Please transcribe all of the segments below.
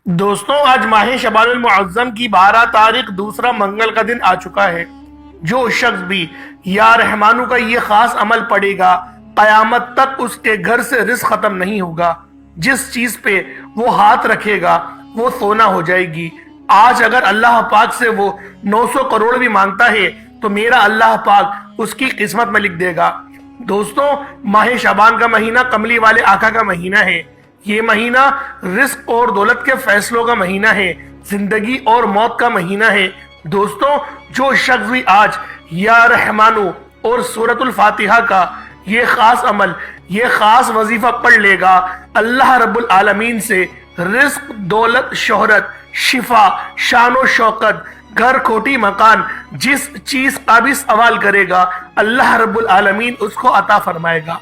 دوستوں، آج ماہ شعبان المعظم کی 12 تاریخ دوسرا منگل کا دن آ چکا ہے۔ جو شخص بھی یا رحمانو کا یہ خاص عمل پڑے گا، قیامت تک اس کے گھر سے رزق ختم نہیں ہوگا۔ جس چیز پہ وہ ہاتھ رکھے گا وہ سونا ہو جائے گی۔ آج اگر اللہ پاک سے وہ 900 کروڑ بھی مانگتا ہے تو میرا اللہ پاک اس کی قسمت میں لکھ دے گا۔ دوستوں، ماہ شعبان کا مہینہ کملی والے آقا کا مہینہ ہے۔ یہ مہینہ رزق اور دولت کے فیصلوں کا مہینہ ہے، زندگی اور موت کا مہینہ ہے۔ دوستوں، جو شخص بھی آج یا رحمانو اور سورۃ الفاتحہ کا یہ خاص عمل، یہ خاص وظیفہ پڑھ لے گا، اللہ رب العالمین سے رزق، دولت، شہرت، شفا، شان و شوکت، گھر، کوٹھی، مکان، جس چیز کا بھی سوال کرے گا اللہ رب العالمین اس کو عطا فرمائے گا۔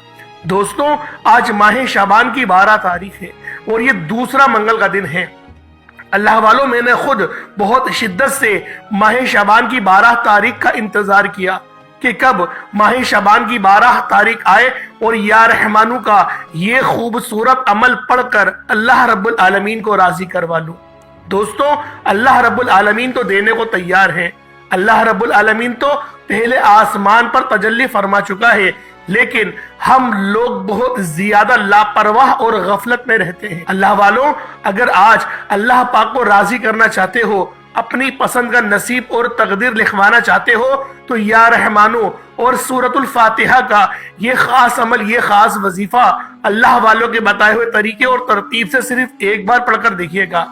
دوستوں، آج ماہ شعبان کی 12 تاریخ ہے اور یہ دوسرا منگل کا دن ہے۔ اللہ والوں، میں نے خود بہت شدت سے ماہ شعبان کی 12 تاریخ کا انتظار کیا کہ کب ماہ شعبان کی 12 تاریخ آئے اور یا رحمانو کا یہ خوبصورت عمل پڑھ کر اللہ رب العالمین کو راضی کروا لوں۔ دوستوں، اللہ رب العالمین تو دینے کو تیار ہے۔ اللہ رب العالمین تو پہلے آسمان پر تجلی فرما چکا ہے، لیکن ہم لوگ بہت زیادہ لاپرواہ اور غفلت میں رہتے ہیں۔ اللہ والوں، اگر آج اللہ پاک کو راضی کرنا چاہتے ہو، اپنی پسند کا نصیب اور تقدیر لکھوانا چاہتے ہو، تو یا رحمانو اور سورۃ الفاتحہ کا یہ خاص عمل، یہ خاص وظیفہ اللہ والوں کے بتائے ہوئے طریقے اور ترتیب سے صرف ایک بار پڑھ کر دیکھیے گا۔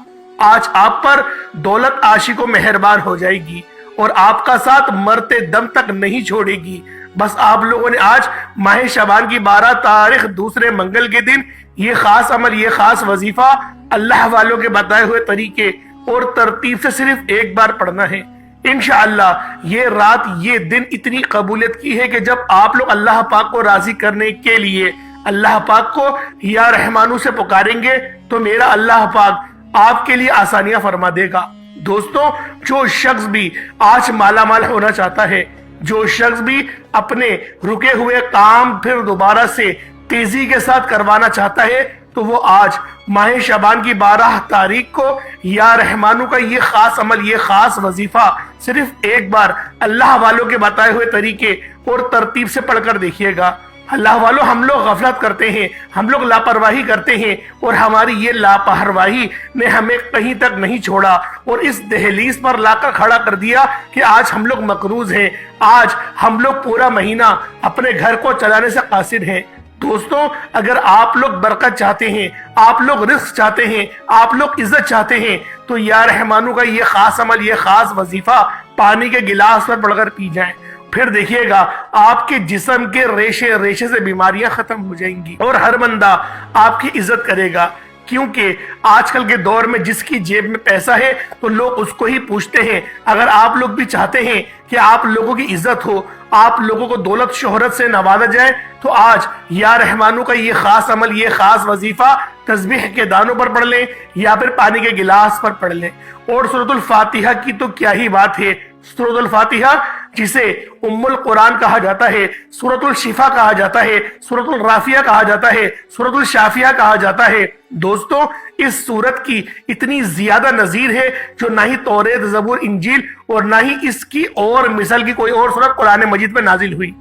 آج آپ پر دولت عاشق و مہربان ہو جائے گی اور آپ کا ساتھ مرتے دم تک نہیں چھوڑے گی۔ بس آپ لوگوں نے آج ماہ شعبان کی 12 تاریخ دوسرے منگل کے دن یہ خاص عمل، یہ خاص وظیفہ اللہ والوں کے بتائے ہوئے طریقے اور ترتیب سے صرف ایک بار پڑھنا ہے۔ انشاءاللہ یہ رات، یہ دن اتنی قبولیت کی ہے کہ جب آپ لوگ اللہ پاک کو راضی کرنے کے لیے اللہ پاک کو یا رحمانو سے پکاریں گے تو میرا اللہ پاک آپ کے لیے آسانیاں فرما دے گا۔ دوستوں، جو شخص بھی آج مالا مال ہونا چاہتا ہے، جو شخص بھی اپنے رکے ہوئے کام پھر دوبارہ سے تیزی کے ساتھ کروانا چاہتا ہے، تو وہ آج ماہ شعبان کی 12 تاریخ کو یا رحمانو کا یہ خاص عمل، یہ خاص وظیفہ صرف ایک بار اللہ والوں کے بتائے ہوئے طریقے اور ترتیب سے پڑھ کر دیکھیے گا۔ اللہ والوں، ہم لوگ غفلت کرتے ہیں، ہم لوگ لاپرواہی کرتے ہیں، اور ہماری یہ لاپرواہی نے ہمیں کہیں تک نہیں چھوڑا اور اس دہلیز پر لا کر کھڑا کر دیا کہ آج ہم لوگ مقروض ہیں، آج ہم لوگ پورا مہینہ اپنے گھر کو چلانے سے قاصر ہیں۔ دوستوں، اگر آپ لوگ برکت چاہتے ہیں، آپ لوگ رزق چاہتے ہیں، آپ لوگ عزت چاہتے ہیں، تو یا رحمانو کا یہ خاص عمل، یہ خاص وظیفہ پانی کے گلاس پر پڑھ کر پی جائیں۔ پھر دیکھیے گا آپ کے جسم کے ریشے ریشے سے بیماریاں ختم ہو جائیں گی اور ہر بندہ آپ کی عزت کرے گا، کیونکہ آج کل کے دور میں جس کی جیب میں پیسہ ہے تو لوگ اس کو ہی پوچھتے ہیں۔ اگر آپ لوگ بھی چاہتے ہیں کہ آپ لوگوں کی عزت ہو، آپ لوگوں کو دولت شہرت سے نوازا جائے، تو آج یا رحمانو کا یہ خاص عمل، یہ خاص وظیفہ تسبیح کے دانوں پر پڑھ لیں یا پھر پانی کے گلاس پر پڑھ لیں۔ اور سورۃ الفاتحہ کی تو کیا ہی بات ہے۔ سورۃ الفاتحہ جسے ام القرآن کہا جاتا ہے، سورۃ الشفا کہا جاتا ہے، سورۃ الرافیہ کہا جاتا ہے، سورۃ الشافیہ کہا جاتا ہے۔ دوستوں، اس سورت کی اتنی زیادہ نظیر ہے جو نہ ہی توریت، زبور، انجیل اور نہ ہی اس کی اور مثال کی کوئی اور سورت قرآن مجید میں نازل ہوئی۔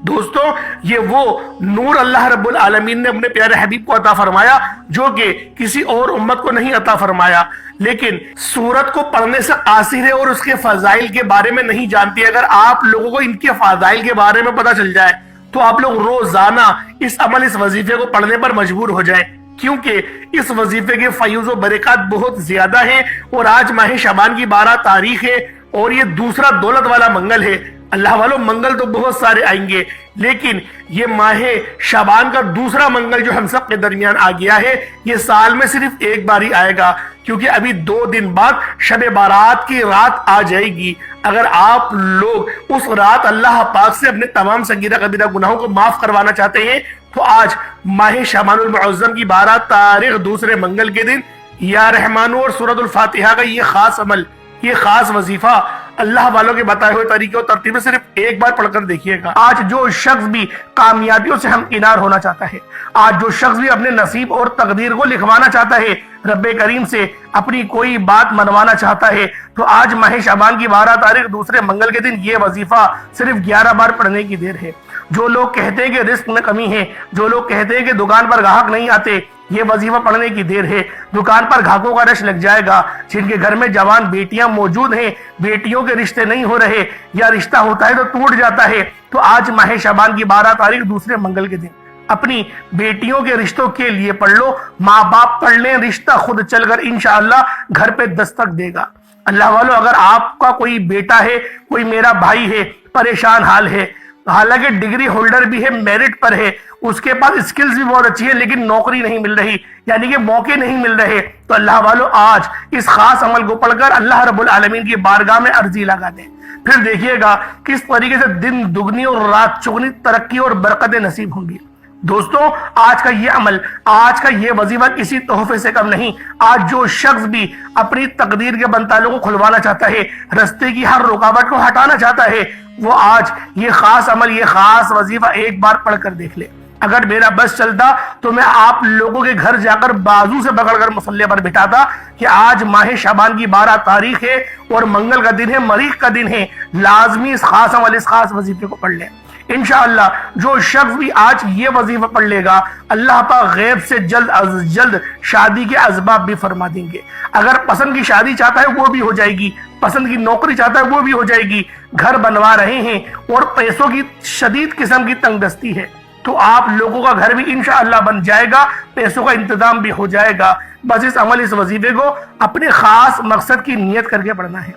دوستوں، یہ وہ نور اللہ رب العالمین نے اپنے پیارے حبیب کو عطا فرمایا جو کہ کسی اور امت کو نہیں عطا فرمایا، لیکن سورت کو پڑھنے سے قاصر ہے اور اس کے فضائل کے بارے میں نہیں جانتی۔ اگر آپ لوگوں کو ان کے فضائل کے بارے میں پتہ چل جائے تو آپ لوگ روزانہ اس عمل، اس وظیفے کو پڑھنے پر مجبور ہو جائیں، کیونکہ اس وظیفے کے فیوز و برکات بہت زیادہ ہیں۔ اور آج ماہ شعبان کی 12 تاریخ ہے اور یہ دوسرا دولت والا منگل ہے۔ اللہ والوں، منگل تو بہت سارے آئیں گے، لیکن یہ ماہ شعبان کا دوسرا منگل جو ہم سب کے درمیان آ گیا ہے، یہ سال میں صرف ایک بار ہی آئے گا، کیونکہ ابھی 2 دن بعد شب بارات کی رات آ جائے گی۔ اگر آپ لوگ اس رات اللہ پاک سے اپنے تمام صغیرہ کبیرہ گناہوں کو معاف کروانا چاہتے ہیں تو آج ماہ شعبان المعظم کی 12 تاریخ دوسرے منگل کے دن یا رحمانو اور سورۃ الفاتحہ کا یہ خاص عمل، یہ خاص وظیفہ اللہ والوں کے بتائے ہوئے طریقے اور ترتیبیں صرف ایک بار پڑھ کر دیکھیے گا۔ آج جو شخص بھی کامیابیوں سے ہمکنار ہونا چاہتا ہے، آج جو شخص بھی اپنے نصیب اور تقدیر کو لکھوانا چاہتا ہے، رب کریم سے اپنی کوئی بات منوانا چاہتا ہے، تو آج ماہ شعبان کی 12 تاریخ دوسرے منگل کے دن یہ وظیفہ صرف 11 بار پڑھنے کی دیر ہے۔ جو لوگ کہتے ہیں کہ رزق میں کمی ہے، جو لوگ کہتے ہیں کہ دکان پر گاہک نہیں آتے، یہ وظیفہ پڑھنے کی دیر ہے۔ دکان پر گاہکوں کا رش لگ جائے گا۔ جن کے گھر میں جوان بیٹیاں موجود ہیں، بیٹیوں کے رشتے نہیں ہو رہے یا رشتہ ہوتا ہے تو ٹوٹ جاتا ہے، تو آج ماہ شعبان کی 12 تاریخ دوسرے منگل کے دن اپنی بیٹیوں کے رشتوں کے لیے پڑھ لو۔ ماں باپ پڑھ لیں، رشتہ خود چل کر انشاءاللہ گھر پہ دستک دے گا۔ اللہ والو، اگر آپ کا کوئی بیٹا ہے، کوئی میرا بھائی ہے، پریشان حال ہے، حالانکہ ڈگری ہولڈر بھی ہے، میرٹ پر ہے، اس کے پاس اسکلز بھی بہت اچھی ہے، لیکن نوکری نہیں مل رہی، یعنی کہ موقع نہیں مل رہے، تو اللہ والو آج اس خاص عمل کو پڑھ کر اللہ رب العالمین کی بارگاہ میں عرضی لگا دیں۔ پھر دیکھیے گا کس طریقے سے دن دگنی اور رات چگنی ترقی اور برکتیں نصیب ہوں گی۔ دوستوں، آج کا یہ عمل، آج کا یہ وظیفہ کسی تحفے سے کم نہیں۔ آج جو شخص بھی اپنی تقدیر کے بنتالوں کو کھلوانا چاہتا ہے، رستے کی ہر رکاوٹ کو ہٹانا چاہتا ہے، وہ آج یہ خاص عمل، یہ خاص وظیفہ ایک بار پڑھ کر دیکھ لے۔ اگر میرا بس چلتا تو میں آپ لوگوں کے گھر جا کر بازو سے پکڑ کر مصلی پر بٹھاتا کہ آج ماہ شعبان کی 12 تاریخ ہے اور منگل کا دن ہے، مریخ کا دن ہے، لازمی اس خاص عمل، اس خاص وظیفے کو پڑھ لیں۔ انشاءاللہ جو شخص بھی آج یہ وظیفہ پڑھ لے گا، اللہ پاک غیب سے جلد از جلد شادی کے اسباب بھی فرما دیں گے۔ اگر پسند کی شادی چاہتا ہے وہ بھی ہو جائے گی، پسند کی نوکری چاہتا ہے وہ بھی ہو جائے گی، گھر بنوا رہے ہیں اور پیسوں کی شدید قسم کی تنگ دستی ہے، تو آپ لوگوں کا گھر بھی انشاءاللہ بن جائے گا، پیسوں کا انتظام بھی ہو جائے گا۔ بس اس عمل، اس وظیفے کو اپنے خاص مقصد کی نیت کر کے پڑھنا ہے۔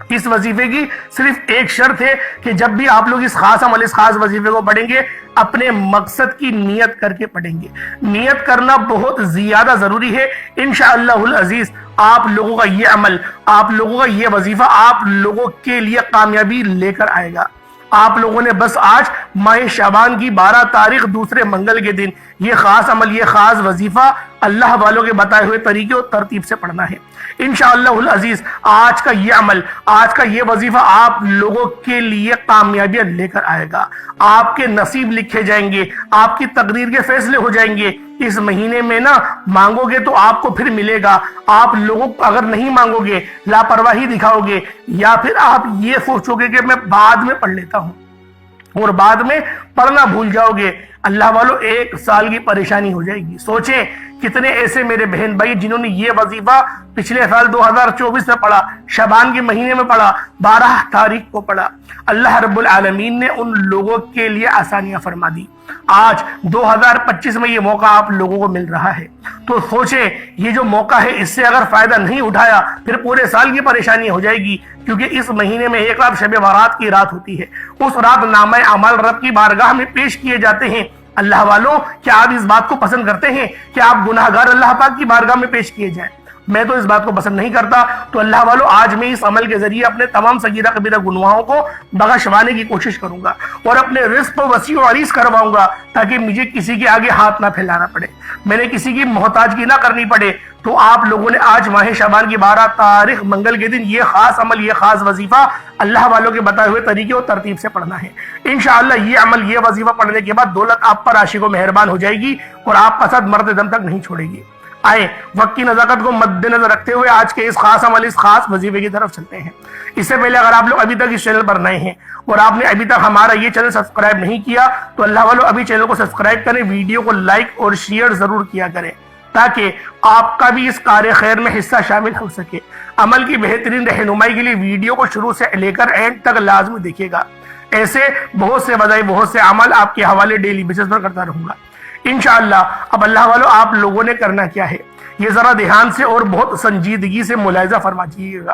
اس وظیفے کی صرف ایک شرط ہے کہ جب بھی آپ لوگ اس خاص عمل، اس خاص وظیفے کو پڑھیں گے، اپنے مقصد کی نیت کر کے پڑھیں گے۔ نیت کرنا بہت زیادہ ضروری ہے۔ انشاءاللہ العزیز آپ لوگوں کا یہ عمل، آپ لوگوں کا یہ وظیفہ آپ لوگوں کے لیے کامیابی لے کر آئے گا۔ آپ لوگوں نے بس آج ماہ شعبان کی 12 تاریخ دوسرے منگل کے دن یہ خاص عمل، یہ خاص وظیفہ اللہ والوں کے بتائے ہوئے طریقے اور ترتیب سے پڑھنا ہے۔ انشاءاللہ العزیز آج کا یہ عمل، آج کا یہ وظیفہ آپ لوگوں کے لیے کامیابیاں لے کر آئے گا۔ آپ کے نصیب لکھے جائیں گے، آپ کی تقدیر کے فیصلے ہو جائیں گے۔ اس مہینے میں نا مانگو گے تو آپ کو پھر ملے گا۔ آپ لوگوں اگر نہیں مانگو گے، لاپرواہی دکھاؤ گے، یا پھر آپ یہ سوچو گے کہ میں بعد میں پڑھ لیتا ہوں اور بعد میں پڑھنا بھول جاؤ گے، اللہ والو 1 سال کی پریشانی ہو جائے گی۔ سوچیں کتنے ایسے میرے بہن بھائی جنہوں نے یہ وظیفہ پچھلے سال 2024 میں پڑھا، شعبان کے مہینے میں پڑھا، 12 تاریخ کو پڑھا۔ اللہ رب العالمین نے ان لوگوں کے لیے آسانیاں فرما دی۔ آج 2025 میں یہ موقع آپ لوگوں کو مل رہا ہے، تو سوچیں یہ جو موقع ہے اس سے اگر فائدہ نہیں اٹھایا پھر پورے سال کی پریشانی ہو جائے گی، کیونکہ اس مہینے میں ایک رات شب برات کی رات ہوتی ہے۔ اس رات نامہ اعمال رب کی بارگاہ میں پیش کیے جاتے ہیں۔ اللہ والوں، کیا آپ اس بات کو پسند کرتے ہیں کہ آپ گناہگار اللہ پاک کی بارگاہ میں پیش کیے جائیں؟ میں تو اس بات کو پسند نہیں کرتا۔ تو اللہ والو، آج میں اس عمل کے ذریعے اپنے تمام صغیرہ کبیرہ گناہوں کو بخشوانے کی کوشش کروں گا اور اپنے رزق کو وسیع و عریض کرواؤں گا، تاکہ مجھے کسی کے آگے ہاتھ نہ پھیلانا پڑے، میں نے کسی کی محتاجگی نہ کرنی پڑے۔ تو آپ لوگوں نے آج ماہ شعبان کی 12 تاریخ منگل کے دن یہ خاص عمل، یہ خاص وظیفہ اللہ والوں کے بتائے ہوئے طریقے اور ترتیب سے پڑھنا ہے۔ انشاءاللہ یہ عمل، یہ وظیفہ پڑھنے کے بعد دولت آپ پر عاشق و مہربان ہو جائے گی اور آپ کا ساتھ مرتے دم تک نہیں چھوڑے گی۔ آئے وقت کی نزاکت کو مد نظر رکھتے ہوئے آج کے اس خاص عمل، اس خاص وظیفے کی طرف چلتے ہیں۔ اس سے پہلے اگر آپ لوگ ابھی تک اس چینل پر نئے ہیں اور آپ نے ابھی تک ہمارا یہ چینل سبسکرائب نہیں کیا تو اللہ والو ابھی چینل کو سبسکرائب کریں، ویڈیو کو لائک اور شیئر ضرور کیا کریں، تاکہ آپ کا بھی اس کار خیر میں حصہ شامل ہو سکے۔ عمل کی بہترین رہنمائی کے لیے ویڈیو کو شروع سے لے کر اینڈ تک لازمی دیکھیے گا۔ ایسے بہت سے وظائف، بہت سے عمل آپ کے حوالے ڈیلی بیسس پر کرتا رہوں گا انشاءاللہ۔ اب اللہ والو، آپ لوگوں نے کرنا کیا ہے یہ ذرا دھیان سے اور بہت سنجیدگی سے ملاحظہ فرمائیے گا۔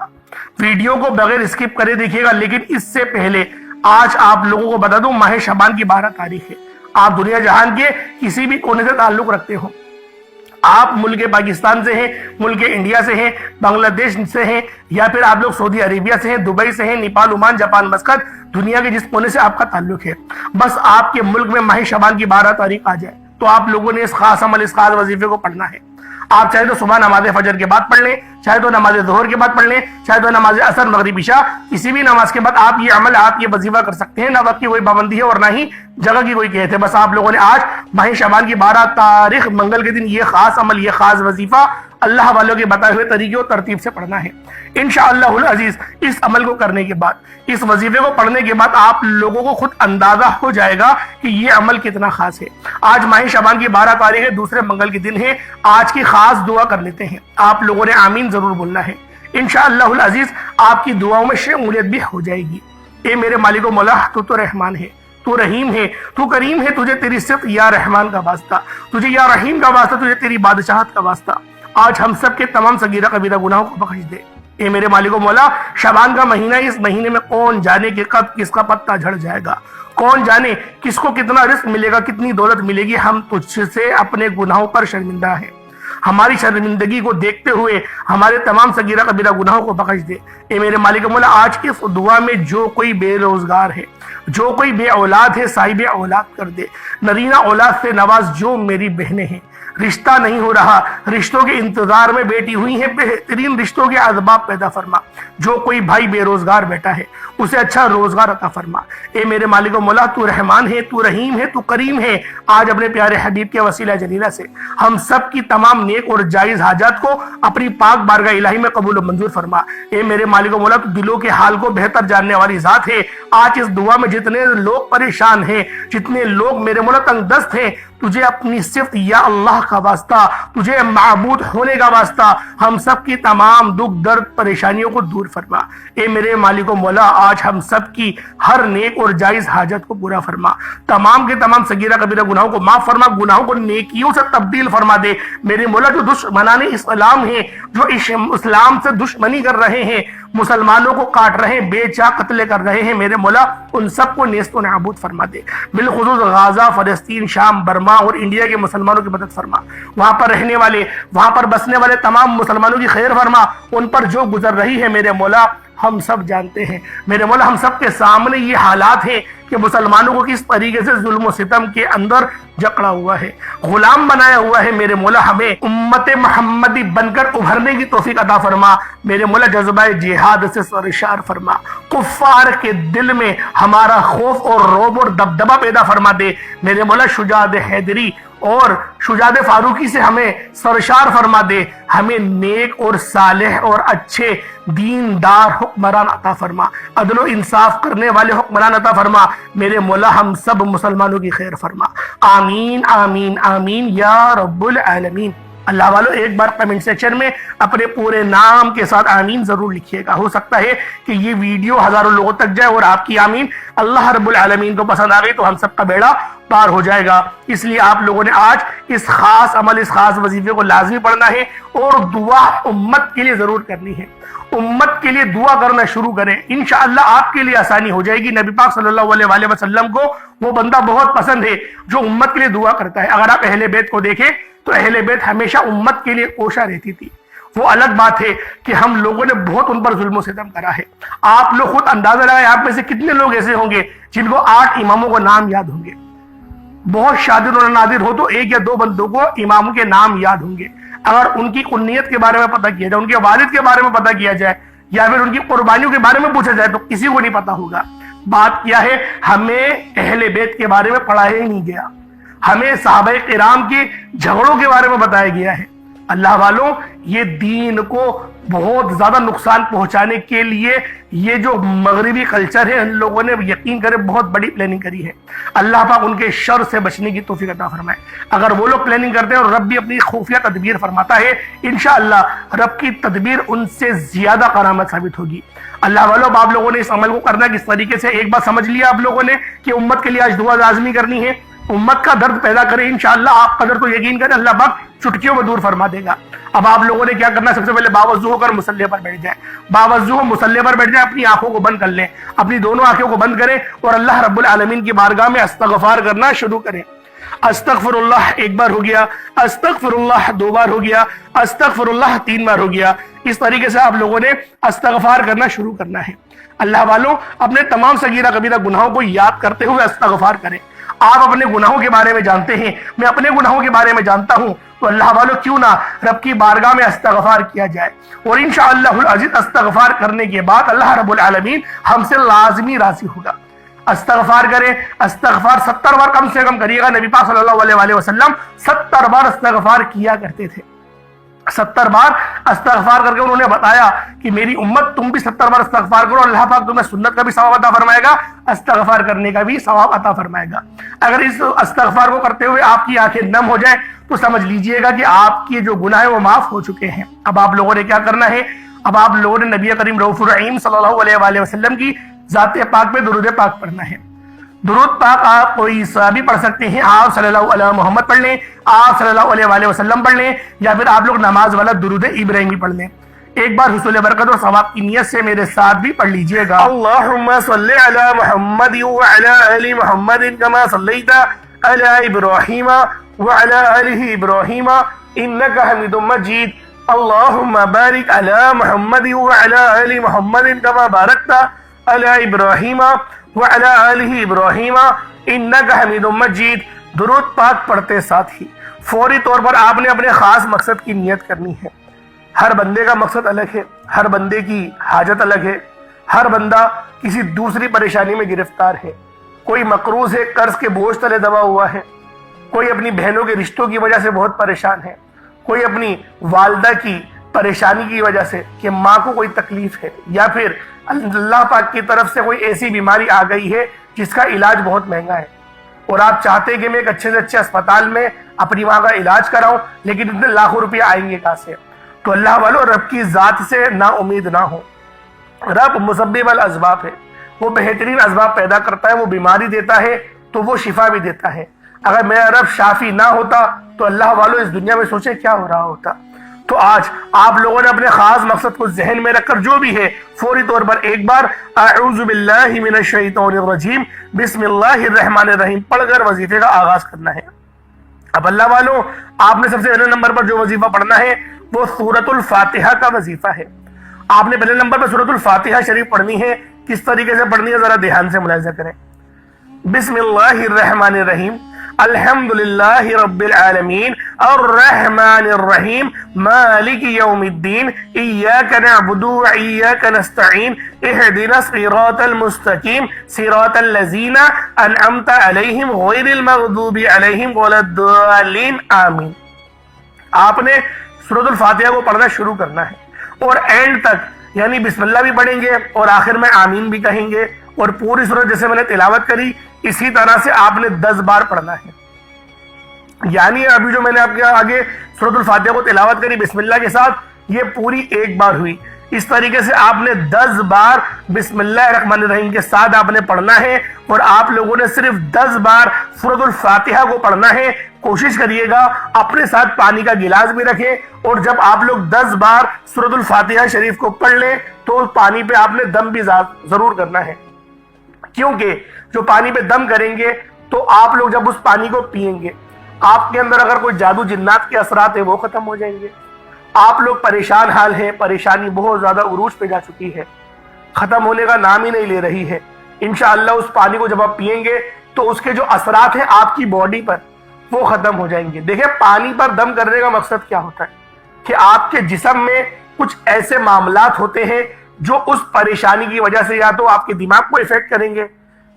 ویڈیو کو بغیر اسکپ کرے دیکھیے گا، لیکن اس سے پہلے آج آپ لوگوں کو بتا دوں ماہ شعبان کی 12 تاریخ ہے۔ آپ دنیا جہان کے کسی بھی کونے سے تعلق رکھتے ہو، آپ ملک پاکستان سے ہیں، ملک انڈیا سے ہیں، بنگلہ دیش سے ہیں، یا پھر آپ لوگ سعودی عربیہ سے ہیں، دبئی سے ہیں، نیپال، عمان، جاپان، مسقط، دنیا کے جس کونے سے آپ کا تعلق ہے، بس آپ کے ملک میں ماہ شعبان کی 12 تاریخ آ جائے تو آپ لوگوں نے اس خاص عمل، اس خاص وظیفے کو پڑھنا ہے۔ آپ چاہے تو صبح نماز فجر کے بعد پڑھ لیں، چاہے تو نماز ظہر کے بعد پڑھ لیں، چاہے تو نماز عصر مغرب عشاء، کسی بھی نماز کے بعد آپ یہ عمل، آپ یہ وظیفہ کر سکتے ہیں۔ نہ وقت کی کوئی پابندی ہے اور نہ ہی جگہ کی کوئی قید ہے۔ بس آپ لوگوں نے آج ماہ شعبان کی 12 تاریخ منگل کے دن یہ خاص عمل، یہ خاص وظیفہ اللہ والوں کے بتائے ہوئے طریقے اور ترتیب سے پڑھنا ہے۔ انشاءاللہ العزیز اس عمل کو کرنے کے بعد، اس وظیفے کو پڑھنے کے بعد آپ لوگوں کو خود اندازہ ہو جائے گا کہ یہ عمل کتنا خاص ہے۔ آج ماہ شعبان کی 12 تاریخ ہے، دوسرے منگل کے دن ہے۔ آج کی خاص دعا کر لیتے ہیں، آپ لوگوں نے آمین ضرور بولنا ہے۔ انشاءاللہ العزیز آپ کی دعاؤں میں شمولیت بھی ہو جائے گی۔ اے میرے مالک و مولا، تو رحمان ہے، تو رحیم ہے، تو کریم ہے، تجھے تیری صفت یا رحمان کا واسطہ، تجھے یا رحیم کا واسطہ، تجھے تیری بادشاہت کا واسطہ، آج ہم سب کے تمام صغیرہ کبیرہ گناہوں کو بخش دے۔ اے میرے مالک و مولا، شعبان کا مہینہ، اس مہینے میں کون جانے کہ کب کس کا پتہ جھڑ جائے گا، کون جانے کس کو کتنا رزق ملے گا، کتنی دولت ملے گی۔ ہم تجھ سے اپنے گناہوں پر شرمندہ ہیں، ہماری شرمندگی کو دیکھتے ہوئے ہمارے تمام صغیرہ کبیرہ گناہوں کو بخش دے۔ اے میرے مالک و مولا، آج کی اس دعا میں جو کوئی بے روزگار ہے، جو کوئی بے اولاد ہے، صاحب اولاد کر دے۔ نرینہ اولاد سے نواز جو میری بہنیں ہیں، رشتہ نہیں ہو رہا، رشتوں کے انتظار میں بیٹھی ہوئی ہیں، بہترین رشتوں کے اسباب پیدا فرما۔ جو کوئی بھائی بے روزگار بیٹھا ہے، اسے اچھا روزگار عطا فرما۔ اے میرے مالک و مولا، تو رحمان ہے، تو رحیم ہے، تو کریم ہے۔ آج اپنے پیارے حبیب کے وسیلہ جلیلہ سے ہم سب کی تمام نیک اور جائز حاجات کو اپنی پاک بارگاہ الہی میں قبول و منظور فرما۔ اے میرے مالک و مولا، تو دلوں کے حال کو بہتر جاننے والی ذات ہے۔ آج اس دعا میں جتنے لوگ پریشان ہیں، جتنے لوگ میرے مولا تنگ دست ہیں، تجھے اپنی صفت یا اللہ کا واسطہ، تجھے معبود ہونے کا واسطہ، ہم سب کی تمام دکھ درد پریشانیوں کو دور فرما۔ اے میرے مالک و مولا، آج ہم سب کی ہر نیک اور جائز حاجت کو پورا فرما۔ تمام کے تمام صغیرہ کبیرہ گناہوں کو معاف فرما، گناہوں کو نیکیوں سے تبدیل فرما دے۔ میرے مولا، جو دشمنان اسلام ہیں، جو اسلام سے دشمنی کر رہے ہیں، مسلمانوں کو کاٹ رہے ہیں، بے چاک قتل کر رہے ہیں، میرے مولا ان سب کو نیست و نابود فرما دے۔ بالخصوص غازہ، فلسطین، شام، برما اور انڈیا کے مسلمانوں کی مدد فرما۔ وہاں پر رہنے والے، وہاں پر بسنے والے تمام مسلمانوں کی خیر فرما۔ ان پر جو گزر رہی ہے میرے مولا ہم سب جانتے ہیں۔ میرے مولا، ہم سب کے سامنے یہ حالات ہیں کہ مسلمانوں کو کس طریقے سے ظلم و ستم کے اندر جکڑا ہوا ہے، غلام بنایا ہوا ہے۔ میرے مولا، ہمیں امت محمدی بن کر ابھرنے کی توفیق عطا فرما۔ میرے مولا، جذبہ جہاد سے سرشار فرما۔ کفار کے دل میں ہمارا خوف اور رعب اور دبدبہ پیدا فرما دے۔ میرے مولا، شجاعت حیدری اور شجاعت فاروقی سے ہمیں سرشار فرما دے۔ ہمیں نیک اور صالح اور اچھے دیندار حکمران عطا فرما، عدل و انصاف کرنے والے حکمران عطا فرما۔ میرے مولا، ہم سب مسلمانوں کی خیر فرما۔ آمین آمین آمین یا رب العالمین۔ اللہ والو، ایک بار کمنٹ سیکشن میں اپنے پورے نام کے ساتھ آمین ضرور لکھیے گا۔ ہو سکتا ہے کہ یہ ویڈیو ہزاروں لوگوں تک جائے اور آپ کی آمین اللہ رب العالمین کو پسند آ گئی تو ہم سب کا بیڑا پار ہو جائے گا۔ اس لیے آپ لوگوں نے آج اس خاص عمل، اس خاص وظیفے کو لازمی پڑھنا ہے اور دعا امت کے لیے ضرور کرنی ہے۔ امت کے لیے دعا کرنا شروع کریں، انشاءاللہ آپ کے لیے آسانی ہو جائے گی۔ نبی پاک صلی اللہ علیہ وآلہ وسلم کو وہ بندہ بہت پسند ہے جو امت کے لیے دعا کرتا ہے۔ اگر آپ اہل بیت کو دیکھیں تو اہل بیت ہمیشہ امت کے لیے کوشاں رہتی تھی۔ وہ الگ بات ہے کہ ہم لوگوں نے بہت ان پر ظلم و ستم کرا ہے۔ آپ لوگ خود اندازہ لگائیں، آپ میں سے کتنے لوگ ایسے ہوں گے جن کو 8 اماموں کو نام یاد ہوں گے؟ بہت شادر اور نادر ہو تو 1 یا 2 بندوں کو اماموں کے نام یاد ہوں گے۔ اگر ان کی کنیت کے بارے میں پتہ کیا جائے، ان کے والد کے بارے میں پتہ کیا جائے یا پھر ان کی قربانیوں کے بارے میں پوچھا جائے تو کسی کو نہیں پتہ ہوگا۔ بات کیا ہے، ہمیں اہل بیت کے بارے میں پڑھایا ہی نہیں گیا، ہمیں صحابہ کرام کے جھگڑوں کے بارے میں بتایا گیا ہے۔ اللہ والوں، یہ دین کو بہت زیادہ نقصان پہنچانے کے لیے یہ جو مغربی کلچر ہے، ان لوگوں نے یقین کرے بہت بڑی پلاننگ کری ہے۔ اللہ پاک ان کے شر سے بچنے کی توفیق عطا فرمائے۔ اگر وہ لوگ پلاننگ کرتے ہیں اور رب بھی اپنی خفیہ تدبیر فرماتا ہے، انشاءاللہ رب کی تدبیر ان سے زیادہ کرامت ثابت ہوگی۔ اللہ والوں، آپ لوگوں نے اس عمل کو کرنا کس طریقے سے، ایک بات سمجھ لیا آپ لوگوں نے کہ امت کے لیے آج دعا لازمی کرنی ہے، امت کا درد پیدا کرے۔ انشاءاللہ آپ قدر تو یقین کریں، اللہ پاک چٹکیوں میں دور فرما دے گا۔ اب آپ لوگوں نے کیا کرنا ہے، سب سے پہلے باوضو ہو کر مصلی پر بیٹھ جائیں، باوضو ہو مصلی پر بیٹھ جائیں، اپنی آنکھوں کو بند کر لیں، اپنی دونوں آنکھوں کو بند کریں اور اللہ رب العالمین کی بارگاہ میں استغفار کرنا شروع کریں۔ استغفر اللہ 1 بار ہو گیا، استغفر اللہ 2 بار ہو گیا، استغفر اللہ 3 بار ہو گیا۔ اس طریقے سے آپ لوگوں نے استغفار کرنا شروع کرنا ہے۔ اللہ والوں، اپنے تمام صغیرہ کبیرہ گناہوں کو یاد کرتے ہوئے استغفار کریں۔ آپ اپنے گناہوں کے بارے میں جانتے ہیں، میں اپنے گناہوں کے بارے میں جانتا ہوں، تو اللہ والوں کیوں نہ رب کی بارگاہ میں استغفار کیا جائے، اور انشاءاللہ العزیز استغفار کرنے کے بعد اللہ رب العالمین ہم سے لازمی راضی ہوگا۔ استغفار کریں، استغفار 70 بار کم سے کم کریے گا۔ نبی پاک صلی اللہ علیہ وآلہ وسلم 70 بار استغفار کیا کرتے تھے۔ 70 بار استغفار کر کے انہوں نے بتایا کہ میری امت تم بھی 70 بار استغفار کرو، اللہ پاک تمہیں سنت کا بھی ثواب عطا فرمائے گا، استغفار کرنے کا بھی ثواب عطا فرمائے گا۔ اگر اس استغفار کو کرتے ہوئے آپ کی آنکھیں نم ہو جائیں تو سمجھ لیجئے گا کہ آپ کی جو گناہ ہیں وہ معاف ہو چکے ہیں۔ اب آپ لوگوں نے کیا کرنا ہے؟ اب آپ لوگوں نے نبی کریم رؤوف الرحیم صلی اللہ علیہ وآلہ وسلم کی ذات پاک پہ درود پاک پڑھنا ہے۔ درود پاک آپ کوئی صحابی پڑھ سکتے ہیں، آپ صلی اللہ علیہ محمد پڑھ لیں، آپ صلی اللہ علیہ وآلہ وسلم پڑھ لیں، یا پھر آپ لوگ نماز والا درود ابراہیمی پڑھ لیں۔ ایک بار حصول برکت اور ثواب کی نیت سے میرے ساتھ بھی پڑھ لیجئے گا۔ اللہم صلی علی محمد وعلی آل محمد کما صلیت علی ابراہیم وعلی آل ابراہیم انک حمید مجید۔ اللہم بارک علی محمد وعلی آل محمد کما بارکت علی ابراہیم وعلی آل ابراہیم انک حمید مجید۔ درود پاک پڑھتے ساتھ ہی فوری طور پر آپ نے اپنے خاص مقصد کی نیت کرنی ہے۔ ہر بندے کا مقصد الگ ہے، ہر بندے کی حاجت الگ ہے، ہر بندہ کسی دوسری پریشانی میں گرفتار ہے۔ کوئی مقروض ہے، قرض کے بوجھ تلے دبا ہوا ہے، کوئی اپنی بہنوں کے رشتوں کی وجہ سے بہت پریشان ہے، کوئی اپنی والدہ کی پریشانی کی وجہ سے کہ ماں کو کوئی تکلیف ہے، یا پھر اللہ پاک کی طرف سے کوئی ایسی بیماری آ گئی ہے جس کا علاج بہت مہنگا ہے، اور آپ چاہتے ہیں کہ میں ایک اچھے سے اچھے اسپتال میں اپنی ماں کا علاج کراؤں، لیکن اتنے لاکھوں روپے آئیں گے کہاں سے؟ تو اللہ والو رب کی ذات سے نا امید نہ ہو۔ رب مسبب الاسباب ہے، وہ بہترین اسباب پیدا کرتا ہے، وہ بیماری دیتا ہے تو وہ شفا بھی دیتا ہے۔ اگر میرا رب شافی نہ ہوتا تو اللہ والو اس دنیا میں سوچے کیا ہو رہا ہوتا۔ تو آج آپ لوگوں نے اپنے خاص مقصد کو ذہن میں رکھ کر جو بھی ہے فوری طور پر ایک بار اعوذ باللہ من الشیطان الرجیم بسم اللہ الرحمن الرحیم پڑھ کر وظیفے کا آغاز کرنا ہے۔ اب اللہ والوں آپ نے سب سے پہلے نمبر پر جو وظیفہ پڑھنا ہے وہ سورۃ الفاتحہ کا وظیفہ ہے۔ آپ نے پہلے نمبر پر سورۃ الفاتحہ شریف پڑھنی ہے۔ کس طریقے سے پڑھنی ہے ذرا دھیان سے ملاحظہ کریں۔ بسم اللہ الرحمن الرحیم الحمدللہ رب العالمین الرحمن الرحیم مالک یوم الدین ایاک نعبد و ایاک نستعین اہدنا الصراط المستقیم صراط الذین انعمت علیہم غیر المغضوب علیہم ولا الضالین آمین۔ آپ نے سورۃ الفاتحہ کو پڑھنا شروع کرنا ہے اور اینڈ تک یعنی بسم اللہ بھی پڑھیں گے اور آخر میں آمین بھی کہیں گے، اور پوری سورت جیسے میں نے تلاوت کری اسی طرح سے آپ نے 10 بار پڑھنا ہے۔ یعنی ابھی جو میں نے آپ کے آگے سورۃ الفاتحہ کو تلاوت کری بسم اللہ کے ساتھ، یہ پوری ایک بار ہوئی۔ اس طریقے سے آپ نے 10 بار بسم اللہ الرحمن الرحیم کے ساتھ آپ نے پڑھنا ہے، اور آپ لوگوں نے صرف 10 بار سورۃ الفاتحہ کو پڑھنا ہے۔ کوشش کریے گا اپنے ساتھ پانی کا گلاس بھی رکھیں، اور جب آپ لوگ 10 بار سورۃ الفاتحہ شریف کو پڑھ لیں تو پانی پہ آپ نے دم بھی ضرور کرنا ہے، کیونکہ جو پانی پہ دم کریں گے تو آپ لوگ جب اس پانی کو پیئیں گے آپ کے اندر اگر کوئی جادو جنات کے اثرات ہیں وہ ختم ہو جائیں گے۔ آپ لوگ پریشان حال ہیں، پریشانی بہت زیادہ عروج پہ جا چکی ہے، ختم ہونے کا نام ہی نہیں لے رہی ہے۔ انشاءاللہ اس پانی کو جب آپ پیئیں گے تو اس کے جو اثرات ہیں آپ کی باڈی پر وہ ختم ہو جائیں گے۔ دیکھیں پانی پر دم کرنے کا مقصد کیا ہوتا ہے کہ آپ کے جسم میں کچھ ایسے معاملات ہوتے ہیں جو اس پریشانی کی وجہ سے یا تو آپ کے دماغ کو افیکٹ کریں گے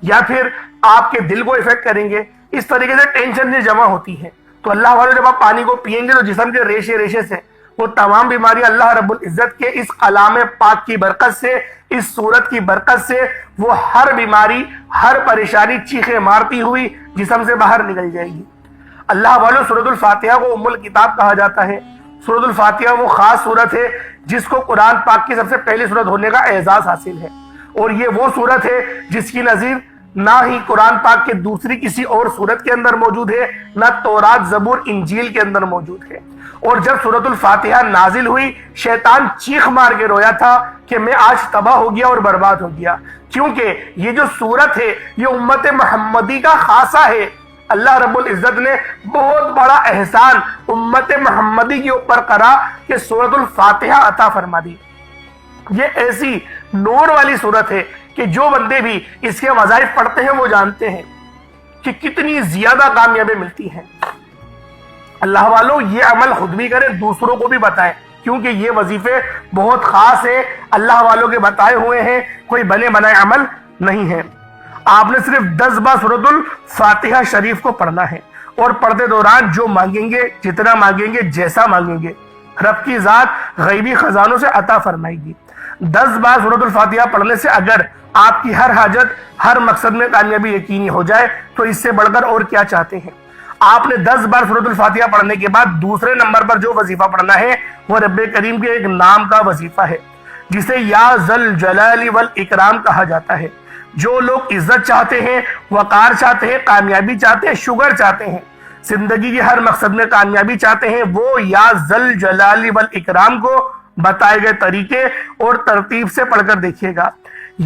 یا پھر آپ کے دل کو افیکٹ کریں گے۔ اس طریقے سے ٹینشن سے جمع ہوتی ہے، تو اللہ والے جب آپ پانی کو پیئیں گے تو جسم کے ریشے ریشے سے وہ تمام بیماریاں اللہ رب العزت کے اس کلام پاک کی برکت سے، اس سورت کی برکت سے وہ ہر بیماری، ہر پریشانی چیخیں مارتی ہوئی جسم سے باہر نکل جائے گی۔ اللہ والوں سورۃ الفاتحہ کو ام الکتاب کہا جاتا ہے۔ سورۃ الفاتحہ وہ خاص سورت ہے جس کو قرآن پاک کی سب سے پہلی سورت ہونے کا اعزاز حاصل ہے، اور یہ وہ سورت ہے جس کی نظیر نہ ہی قرآن پاک کے دوسری کسی اور سورت کے اندر موجود ہے، نہ تورات زبور انجیل کے اندر موجود ہے۔ اور جب سورۃ الفاتحہ نازل ہوئی شیطان چیخ مار کے رویا تھا کہ میں آج تباہ ہو گیا اور برباد ہو گیا، کیونکہ یہ جو سورت ہے یہ امت محمدی کا خاصہ ہے۔ اللہ رب العزت نے بہت بڑا احسان امت محمدی کے اوپر کرا کہ سورۃ الفاتحہ عطا فرما دی۔ یہ ایسی نور والی سورت ہے کہ جو بندے بھی اس کے وظائف پڑھتے ہیں وہ جانتے ہیں کہ کتنی زیادہ کامیابی ملتی ہیں۔ اللہ والوں یہ عمل خود بھی کریں، دوسروں کو بھی بتائیں، کیونکہ یہ وظیفے بہت خاص ہیں، اللہ والوں کے بتائے ہوئے ہیں، کوئی بنے بنائے عمل نہیں ہے۔ آپ نے صرف 10 بار سورۃ الفاتحہ شریف کو پڑھنا ہے، اور پڑھتے دوران جو مانگیں گے، جتنا مانگیں گے، جیسا مانگیں گے، رب کی ذات غیبی خزانوں سے عطا فرمائے گی۔ 10 بار سورۃ الفاتحہ پڑھنے سے اگر آپ کی ہر حاجت، ہر مقصد میں کامیابی یقینی ہو جائے تو اس سے بڑھ کر اور کیا چاہتے ہیں۔ آپ نے 10 بار سورۃ الفاتحہ پڑھنے کے بعد دوسرے نمبر پر جو وظیفہ پڑھنا ہے وہ رب کریم کے ایک نام کا وظیفہ ہے، جسے یا ذل جلال والاکرام کہا جاتا ہے۔ جو لوگ عزت چاہتے ہیں، وقار چاہتے ہیں، کامیابی چاہتے ہیں، شگر چاہتے ہیں، زندگی کے ہر مقصد میں کامیابی چاہتے ہیں، وہ یا ذل جلال والاکرام کو بتائے گئے طریقے اور ترتیب سے پڑھ کر دیکھیے گا۔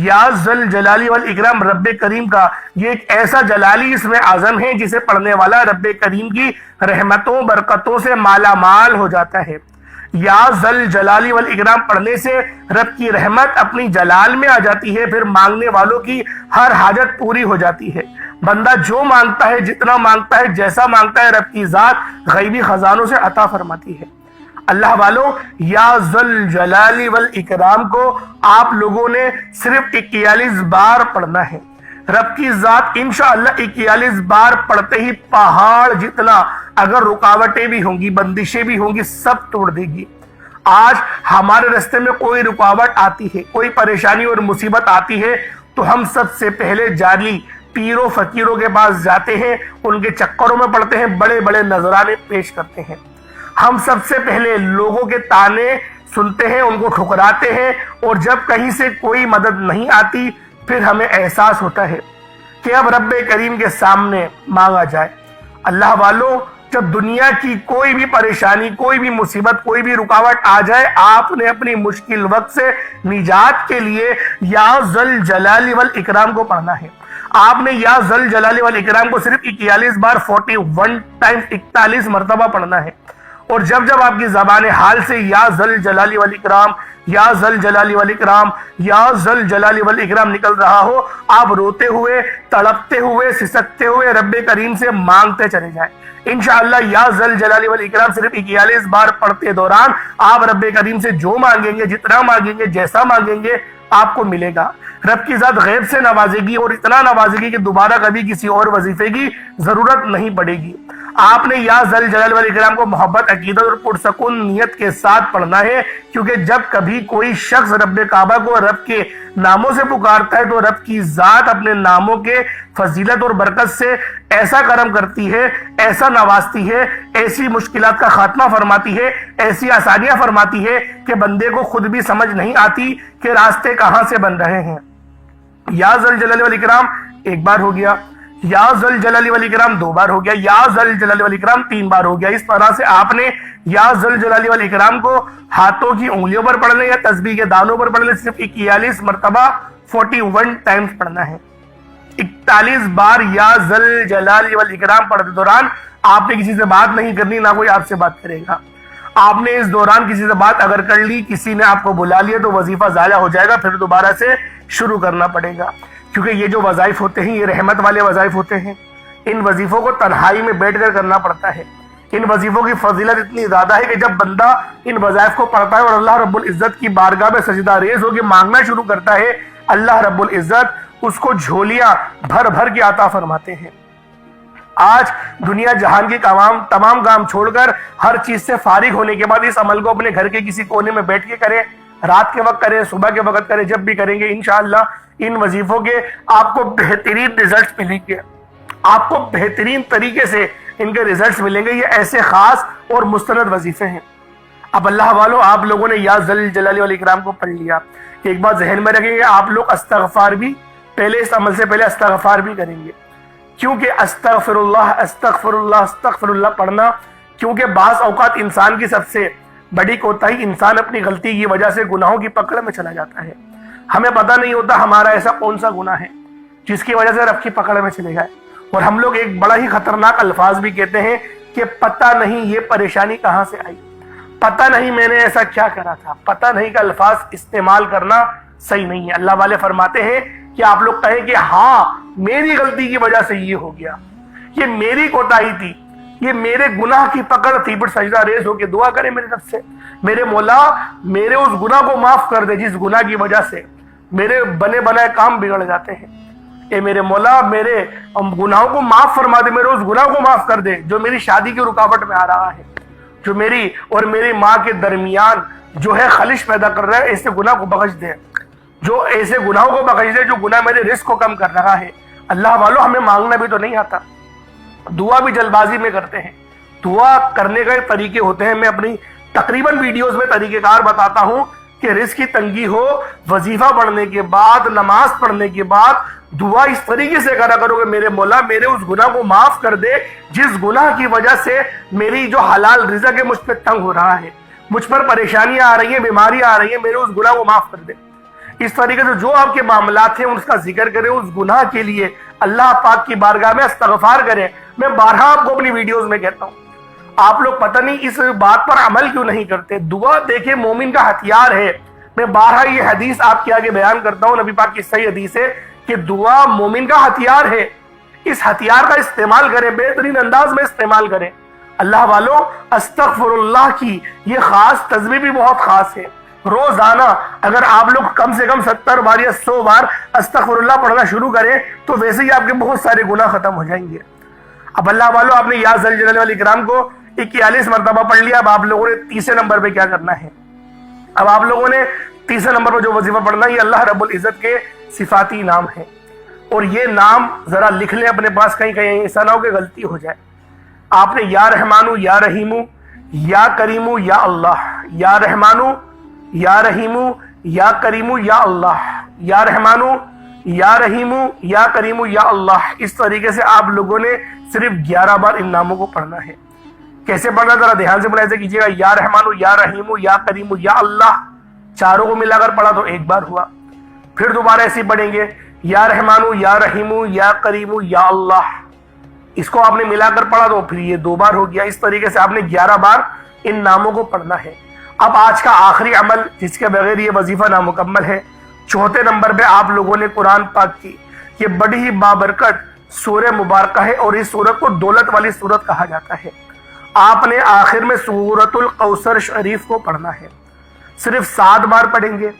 یا ذل جلالی والاکرام رب کریم کا یہ ایک ایسا جلالی اسم اعظم ہے جسے پڑھنے والا رب کریم کی رحمتوں برکتوں سے مالا مال ہو جاتا ہے۔ یا ذل جلالی والاکرام پڑھنے سے رب کی رحمت اپنی جلال میں آ جاتی ہے، پھر مانگنے والوں کی ہر حاجت پوری ہو جاتی ہے۔ بندہ جو مانگتا ہے، جتنا مانگتا ہے، جیسا مانگتا ہے، رب کی ذات غیبی خزانوں سے عطا فرماتی ہے۔ اللہ والوں، یا ذل جلالی والاکرام کو آپ لوگوں نے صرف 41 بار پڑھنا ہے۔ رب کی ذات انشاءاللہ 41 بار پڑھتے ہی پہاڑ جتنا اگر رکاوٹیں بھی ہوں گی، بندشیں بھی ہوں گی، سب توڑ دے گی۔ آج ہمارے راستے میں کوئی رکاوٹ آتی ہے، کوئی پریشانی اور مصیبت آتی ہے تو ہم سب سے پہلے جعلی پیروں فقیروں کے پاس جاتے ہیں، ان کے چکروں میں پڑتے ہیں، بڑے بڑے نذرانے پیش کرتے ہیں۔ ہم سب سے پہلے لوگوں کے تانے سنتے ہیں، ان کو ٹھکراتے ہیں، اور جب کہیں سے کوئی مدد نہیں آتی پھر ہمیں احساس ہوتا ہے کہ اب رب کریم کے سامنے مانگا جائے۔ اللہ والوں، جب دنیا کی کوئی بھی پریشانی، کوئی بھی مصیبت، کوئی بھی رکاوٹ آ جائے، آپ نے اپنی مشکل وقت سے نجات کے لیے یا ذل جلال والاکرام کو پڑھنا ہے۔ آپ نے یا ذل جلال والاکرام کو صرف 41 بار 41 ٹائمز 41 مرتبہ پڑھنا ہے، اور جب جب آپ کی زبان حال سے یا ذل جلال والاکرام، یا ذل جلال والاکرام، یا ذل جلال والاکرام نکل رہا ہو، آپ روتے ہوئے، تڑپتے ہوئے، سسکتے ہوئے رب کریم سے مانگتے چلے جائیں۔ انشاءاللہ یا ذل جلال والاکرام صرف 41 بار پڑھتے دوران آپ رب کریم سے جو مانگیں گے، جتنا مانگیں گے، جیسا مانگیں گے، آپ کو ملے گا۔ رب کی ذات غیب سے نوازے گی، اور اتنا نوازے گی کہ دوبارہ کبھی کسی اور وظیفے کی ضرورت نہیں پڑے گی۔ آپ نے یا ذل جلال والاکرام کو محبت، عقیدت اور پرسکون نیت کے ساتھ پڑھنا ہے، کیونکہ جب کبھی کوئی شخص رب کعبہ کو رب کے ناموں سے پکارتا ہے تو رب کی ذات اپنے ناموں کے فضیلت اور برکت سے ایسا کرم کرتی ہے، ایسا نوازتی ہے، ایسی مشکلات کا خاتمہ فرماتی ہے، ایسی آسانیاں فرماتی ہے کہ بندے کو خود بھی سمجھ نہیں آتی کہ راستے کہاں سے بن رہے ہیں۔ یا ذل جلال والاکرام ایک بار ہو گیا، یا ذل جلال والاکرام 2 بار ہو گیا، یا ذل جلال والاکرام 3 بار ہو گیا۔ اس طرح سے آپ نے یا ذل جلال والاکرام کو ہاتھوں کی انگلیوں پر پڑھنے یا تسبیح کے دانوں پر پڑھنے صرف 41 مرتبہ 41 ٹائمز پڑھنا ہے۔ 41 بار یا ذل جلال والاکرام پڑھتے دوران آپ نے کسی سے بات نہیں کرنی، نہ کوئی آپ سے بات کرے گا۔ آپ نے اس دوران کسی سے بات اگر کر لی، کسی نے آپ کو بلا لیا تو وظیفہ ضائع ہو جائے گا، پھر دوبارہ سے شروع کرنا پڑے گا، کیونکہ یہ جو وظائف ہوتے ہیں یہ رحمت والے وظائف ہوتے ہیں۔ ان وظیفوں کو تنہائی میں بیٹھ کر کرنا پڑتا ہے۔ ان وظیفوں کی فضیلت اتنی زیادہ ہے کہ جب بندہ ان وظائف کو پڑھتا ہے اور اللہ رب العزت کی بارگاہ میں سجدہ ریز ہو کے مانگنا شروع کرتا ہے، اللہ رب العزت اس کو جھولیاں بھر بھر کے عطا فرماتے ہیں۔ آج دنیا جہان کی تمام کام چھوڑ کر ہر چیز سے فارغ ہونے کے بعد اس عمل کو اپنے گھر کے کسی کونے میں بیٹھ کے کریں، رات کے وقت کریں، صبح کے وقت کریں، جب بھی کریں گے انشاءاللہ ان وظیفوں کے آپ کو بہترین ریزلٹس ملیں گے، آپ کو بہترین طریقے سے ان کے ریزلٹس ملیں گے۔ یہ ایسے خاص اور مستند وظیفے ہیں۔ اب اللہ والوں، آپ لوگوں نے یا ذل جلال والاکرام کو پڑھ لیا، ایک بات ذہن میں رکھیں گے، آپ لوگ استغفار بھی پہلے، اس عمل سے پہلے استغفار بھی کریں گے، کیونکہ استغفر اللہ استغفر اللہ استغفر اللہ پڑھنا، کیونکہ بعض اوقات انسان کی سب سے بڑی کوتاہی، انسان اپنی غلطی کی وجہ سے گناہوں کی پکڑ میں چلا جاتا ہے۔ ہمیں پتہ نہیں ہوتا ہمارا ایسا کون سا گناہ ہے جس کی وجہ سے رب کی پکڑ میں چلے گئے، اور ہم لوگ ایک بڑا ہی خطرناک الفاظ بھی کہتے ہیں کہ پتہ نہیں یہ پریشانی کہاں سے آئی، پتہ نہیں میں نے ایسا کیا کرا تھا، پتہ نہیں کا الفاظ استعمال کرنا صحیح نہیں ہے۔ اللہ والے فرماتے ہیں کہ آپ لوگ کہیں کہ ہاں میری غلطی کی وجہ سے یہ ہو گیا، یہ میری کوتاہی تھی، یہ میرے گناہ کی پکڑ تھی، پر سجدہ ریز ہو کے دعا کرے میرے رب سے، میرے مولا میرے اس گناہ کو معاف کر دے جس گناہ کی وجہ سے میرے بنے بنائے کام بگڑ جاتے ہیں۔ اے میرے مولا میرے گناہوں کو معاف فرما دے، میرے اس گناہ کو معاف کر دے جو میری شادی کی رکاوٹ میں آ رہا ہے، جو میری اور میری ماں کے درمیان جو ہے خلش پیدا کر رہا ہے، ایسے گناہ کو بخش دے، جو ایسے گناہوں کو بخش دے جو گناہ میرے رزق کو کم کر رہا ہے۔ اللہ والو ہمیں مانگنا بھی تو نہیں آتا، دعا بھی جلد بازی میں کرتے ہیں۔ دعا کرنے کے طریقے ہوتے ہیں، میں اپنی تقریباً ویڈیوز میں طریقہ کار بتاتا ہوں کہ رزق کی تنگی ہو، وظیفہ پڑھنے کے بعد، نماز پڑھنے کے بعد دعا اس طریقے سے کرا کرو کہ میرے مولا میرے اس گناہ کو معاف کر دے جس گناہ کی وجہ سے میری جو حلال رزق ہے مجھ پہ تنگ ہو رہا ہے، مجھ پر پریشانیاں آ رہی ہیں، بیماریاں آ رہی ہیں، میرے اس گناہ کو معاف کر دے۔ اس طریقے سے جو آپ کے معاملات ہیں اس کا ذکر کریں، اس گناہ کے لیے اللہ پاک کی بارگاہ میں استغفار کریں۔ میں بارہا آپ کو اپنی ویڈیوز میں کہتا ہوں، آپ لوگ پتہ نہیں اس بات پر عمل کیوں نہیں کرتے۔ دعا دیکھیں مومن کا ہتھیار ہے، میں بارہا یہ حدیث آپ کے آگے بیان کرتا ہوں، نبی پاک کی صحیح حدیث ہے کہ دعا مومن کا ہتھیار ہے، اس ہتھیار کا استعمال کریں، بہترین انداز میں استعمال کریں۔ اللہ والو استغفر اللہ کی یہ خاص تسبیح بھی بہت خاص ہے۔ روزانہ اگر آپ لوگ کم سے کم 70 بار یا 100 بار استغفر اللہ پڑھنا شروع کریں تو ویسے ہی آپ کے بہت سارے گناہ ختم ہو جائیں گے۔ اب اللہ والو آپ نے یا ذل جلال والاکرام کو 41 مرتبہ پڑھ لیا، اب آپ لوگوں نے تیسرے نمبر پہ کیا کرنا ہے؟ اب آپ لوگوں نے تیسرے نمبر پہ جو وظیفہ پڑھنا ہے یہ اللہ رب العزت کے صفاتی نام ہے، اور یہ نام ذرا لکھ لیں اپنے پاس، کہیں کہیں ایسا نہ ہو کہ غلطی ہو جائے۔ آپ نے یا رحمانو یا رحیمو یا کریمو یا اللہ، یا رحمانو یا رحیمو یا کریمو یا اللہ، یا رحمانو یا رحیمو یا کریمو یا اللہ، اس طریقے سے آپ لوگوں نے صرف 11 بار ان ناموں کو پڑھنا ہے۔ کیسے پڑھنا ذرا دھیان سے ملاحظہ کیجیے گا۔ یا رحمانو یا رحیمو یا کریمو یا اللہ، چاروں کو ملا کر پڑھا تو 1 بار ہوا۔ پھر دوبارہ ایسے پڑھیں گے یا رحمانو یا رحیمو یا کریمو یا اللہ، اس کو آپ نے ملا کر پڑھا تو پھر یہ 2 بار ہو گیا۔ اس طریقے سے آپ نے 11 بار ان ناموں کو پڑھنا ہے۔ اب آج کا آخری عمل جس کے بغیر یہ وظیفہ نامکمل ہے، 4تھے نمبر پہ آپ لوگوں نے قرآن پاک کی یہ بڑی ہی بابرکت سورہ مبارکہ ہے، اور اس سورت کو دولت والی سورت کہا جاتا ہے۔ آپ نے آخر میں سورۃ الکوثر شریف کو پڑھنا ہے، صرف 7 بار پڑھیں گے،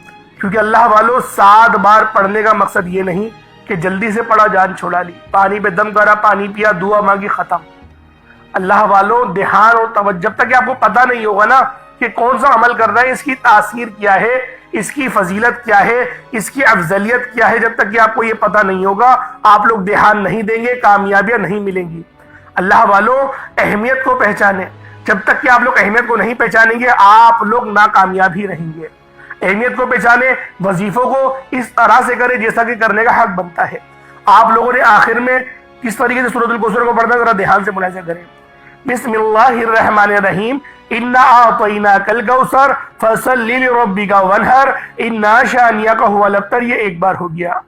کیونکہ اللہ والو 7 بار پڑھنے کا مقصد یہ نہیں کہ جلدی سے پڑھا جان چھوڑا لی، پانی پہ دم کرا، پانی پیا، دعا مانگی، ختم۔ اللہ والو دھیان اور توجہ، جب تک کہ آپ کو پتہ نہیں ہوگا نا کہ کون سا عمل کر رہا ہے، اس کی تاثیر کیا ہے، اس کی فضیلت کیا ہے، اس کی افضلیت کیا ہے، جب تک کہ آپ کو یہ پتہ نہیں ہوگا آپ لوگ دھیان نہیں دیں گے، کامیابیاں نہیں ملیں گی۔ اللہ والو اہمیت کو پہچانیں، جب تک کہ آپ لوگ اہمیت کو نہیں پہچانیں گے آپ لوگ ناکامیاب ہی رہیں گے۔ اہمیت کو پہچانیں، وظیفوں کو اس طرح سے کریں جیسا کہ کرنے کا حق بنتا ہے۔ آپ لوگوں نے آخر میں کس طریقے سے سورۃ الکوثر کو پڑھنا ذرا دھیان سے ملاحظہ کریں۔ بسم اللہ الرحمن الرحیم، انا اعطیناک الکوثر فصل لربک وانحر انا شانئک هو الابتر، یہ 1 بار ہو گیا۔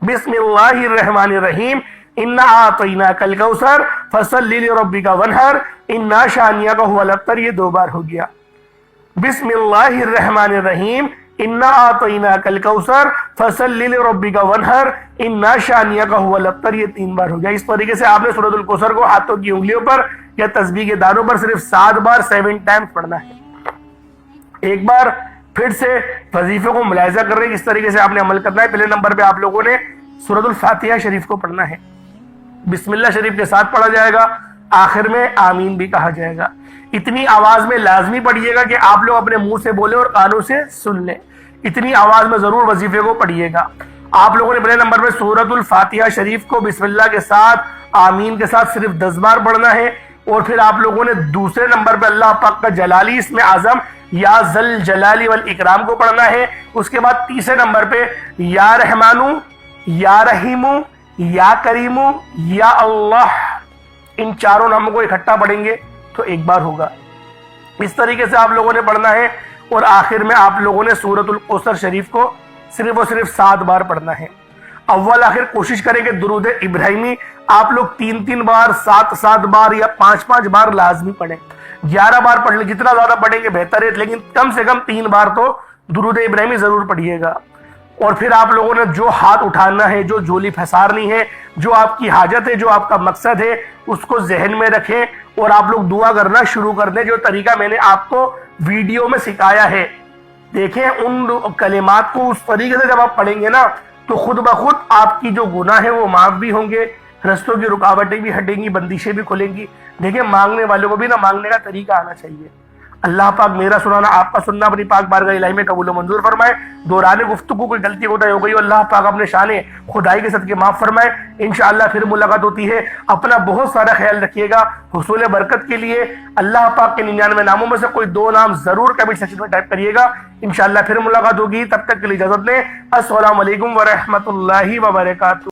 بسم اللہ الرحمن الرحیم، انا اعطیناک الکوثر فصل لربک وانحر انا شانئک هو الابتر، یہ 2 بار ہو گیا۔ بسم اللہ الرحمن الرحیم، انا اعطیناک الکوثر فصل لربک وانحر انا شانئک هو الابتر، یہ 3 بار ہو گیا۔ اس طریقے سے آپ نے سورۃ الکوثر کو ہاتھوں کی انگلیوں پر یا تسبیح کے دانوں پر صرف 7 بار 7 ٹائمز پڑھنا ہے۔ ایک بار پھر سے وظیفے کو ملاحظہ کر رہے ہیں کس طریقے سے آپ نے عمل کرنا ہے۔ پہلے نمبر پہ آپ لوگوں نے سورۃ الفاتحہ شریف کو پڑھنا ہے، بسم اللہ شریف کے ساتھ پڑھا جائے گا، آخر میں آمین بھی کہا جائے گا۔ اتنی آواز میں لازمی پڑھیے گا کہ آپ لوگ اپنے منہ سے بولیں اور کانوں سے سن لیں، اتنی آواز میں ضرور وظیفے کو پڑھیے گا۔ آپ لوگوں نے پہلے نمبر پہ سورۃ الفاتحہ شریف کو بسم اللہ کے ساتھ آمین کے ساتھ صرف 10 بار پڑھنا ہے، اور پھر آپ لوگوں نے دوسرے نمبر پہ اللہ پاک کا جلالی اسم اعظم یا ذل جلال والاکرام کو پڑھنا ہے۔ اس کے بعد تیسرے نمبر پہ یا رحمانو یا رحیمو یا کریمو یا اللہ، ان چاروں ناموں کو اکٹھا پڑھیں گے تو 1 بار ہوگا۔ اس طریقے سے آپ لوگوں نے پڑھنا ہے، اور آخر میں آپ لوگوں نے سورۃ الکوثر شریف کو صرف اور صرف 7 بار پڑھنا ہے۔ اول آخر کوشش کریں کہ درود ابراہیمی آپ لوگ 3 بار 7 بار یا 5 بار لازمی پڑھیں۔ 11 بار پڑھ لیں، جتنا زیادہ پڑھیں گے بہتر ہے، لیکن کم سے کم 3 بار تو درود ابراہیمی ضرور پڑھیے گا۔ اور پھر آپ لوگوں نے جو ہاتھ اٹھانا ہے، جو جھولی پھنسارنی ہے، جو آپ کی حاجت ہے، جو آپ کا مقصد ہے، اس کو ذہن میں رکھیں اور آپ لوگ دعا کرنا شروع کر دیں جو طریقہ میں نے آپ کو ویڈیو میں سکھایا ہے. دیکھیں ان کلمات کو اس طریقے سے جب آپ پڑھیں گے نا تو خود بخود آپ کی جو گناہ ہے وہ معاف بھی ہوں گے, رستوں کی رکاوٹیں بھی ہٹیں گی, بندشیں بھی کھلیں گی. دیکھیں مانگنے والوں کو بھی نا مانگنے کا طریقہ آنا چاہیے. اللہ پاک میرا سنانا آپ کا سننا اپنی پاک بارگاہ الہی میں قبول و منظور فرمائے. دوران گفتگو کوئی غلطی کوتاہی ہو گئی اللہ پاک اپنے شان خدائی کے صدقے معاف فرمائے. انشاءاللہ پھر ملاقات ہوتی ہے. اپنا بہت سارا خیال رکھیے گا. حصول برکت کے لیے اللہ پاک کے 99 ناموں میں سے کوئی 2 نام ضرور کمنٹ سیکشن میں ٹائپ کریے گا. انشاءاللہ پھر ملاقات ہوگی. تب تک کے لیے اجازت لیں. السلام علیکم ورحمۃ اللہ وبرکاتہ.